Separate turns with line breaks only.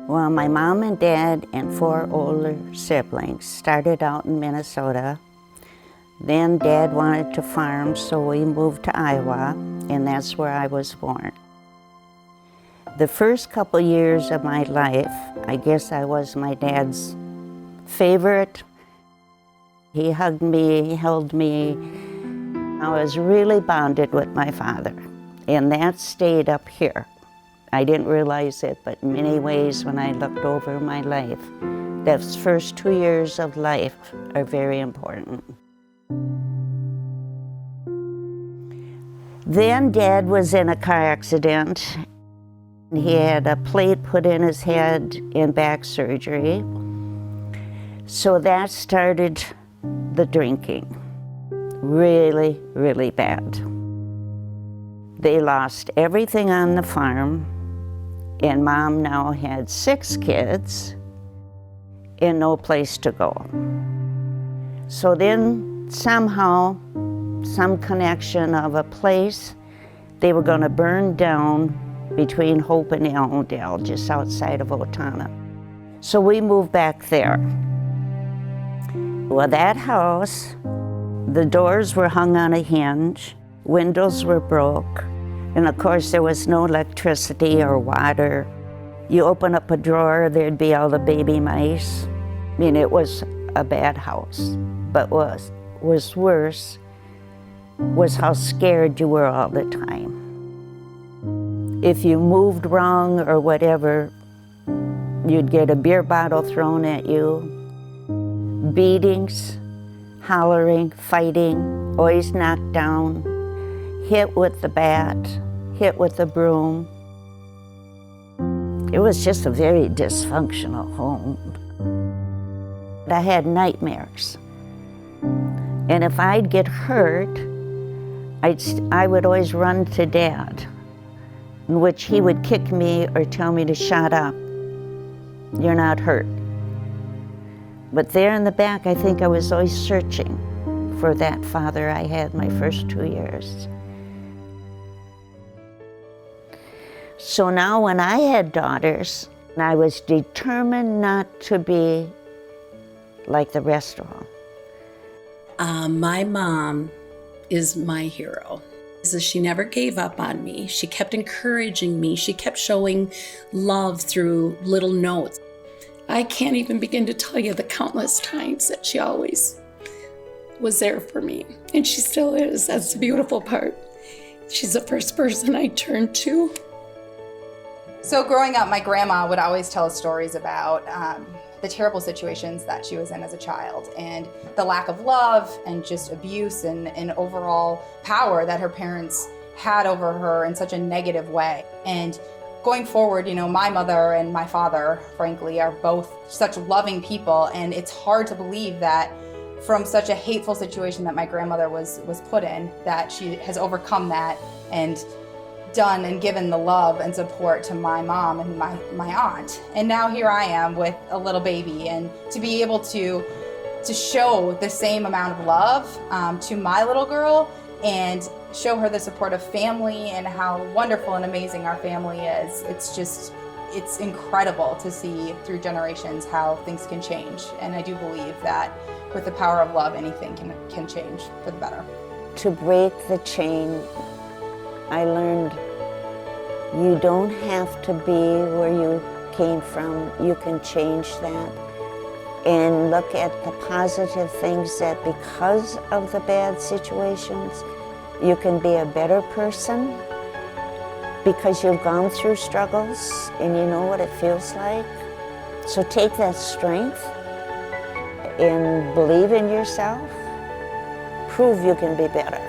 Well, my mom and dad and 4 older siblings started out in Minnesota. Then Dad wanted to farm, so we moved to Iowa, and that's where I was born. The first couple years of my life, I guess I was my dad's favorite. He hugged me, he held me. I was really bonded with my father, and that stayed up here. I didn't realize it, but in many ways when I looked over my life, those first 2 years of life are very important. Then Dad was in a car accident. He had a plate put in his head in back surgery. So that started the drinking. Really, really bad. They lost everything on the farm, and Mom now had 6 kids and no place to go. So then somehow, some connection of a place they were going to burn down between Hope and Allendale, just outside of Otana. So we moved back there. Well, that house, the doors were hung on a hinge, windows were broke, and of course there was no electricity or water. You open up a drawer, there'd be all the baby mice. I mean, it was a bad house, but what was worse was how scared you were all the time. If you moved wrong or whatever, you'd get a beer bottle thrown at you, beatings, hollering, fighting, always knocked down, hit with the bat, hit with the broom. It was just a very dysfunctional home. I had nightmares. And if I'd get hurt, I would always run to Dad, in which he would kick me or tell me to shut up. You're not hurt. But there in the back, I think I was always searching for that father I had my first 2 years. So now when I had daughters, I was determined not to be like the rest of them.
My mom is my hero. She never gave up on me. She kept encouraging me. She kept showing love through little notes. I can't even begin to tell you the countless times that she always was there for me. And she still is. That's the beautiful part. She's the first person I turned to.
So growing up, my grandma would always tell us stories about the terrible situations that she was in as a child and the lack of love and just abuse and overall power that her parents had over her in such a negative way. And going forward, you know, my mother and my father, frankly, are both such loving people, and it's hard to believe that from such a hateful situation that my grandmother was put in, that she has overcome that and done and given the love and support to my mom and my aunt. And now here I am with a little baby, and to be able to show the same amount of love to my little girl and show her the support of family and how wonderful and amazing our family is. It's incredible to see through generations how things can change. And I do believe that with the power of love, anything can change for the better.
To break the chain, I learned you don't have to be where you came from. You can change that and look at the positive things that because of the bad situations, you can be a better person because you've gone through struggles and you know what it feels like. So take that strength and believe in yourself. Prove you can be better.